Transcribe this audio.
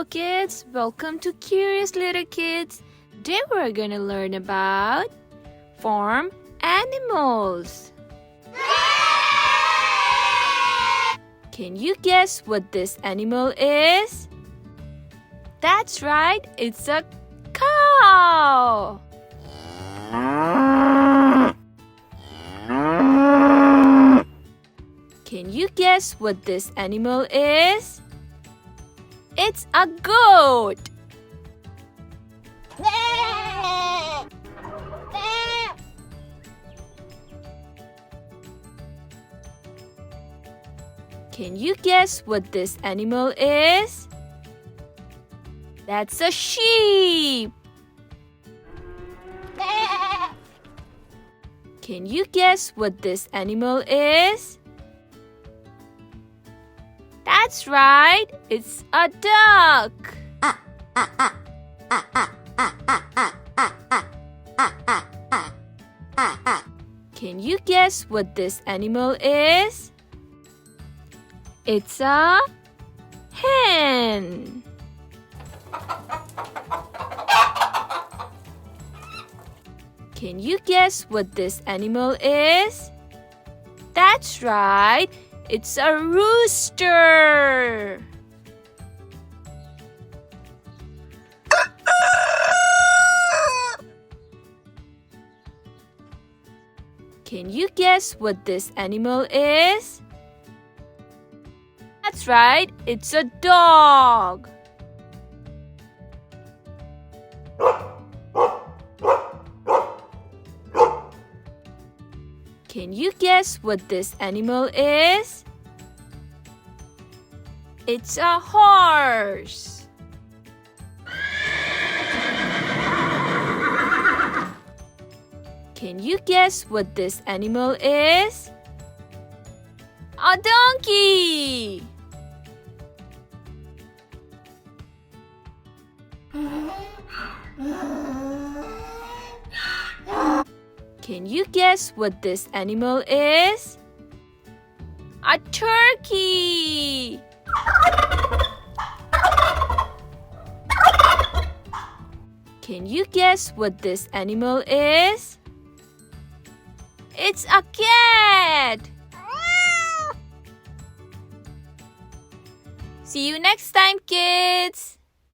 Hello kids, welcome to Curious Little Kids. Today we're going to learn about farm animals. Can you guess what this animal is? That's right, it's a cow. Can you guess what this animal is? It's a goat. Can you guess what this animal is? That's a sheep. Can you guess what this animal is? That's right, it's a duck. Can you guess what this animal is? It's a hen. Can you guess what this animal is? That's right, it's a rooster. Can you guess what this animal is? That's right, it's a dog. Can you guess what this animal is? It's a horse. Can you guess what this animal is? A donkey. Can you guess what this animal is? A turkey. Can you guess what this animal is? It's a cat. See you next time, kids.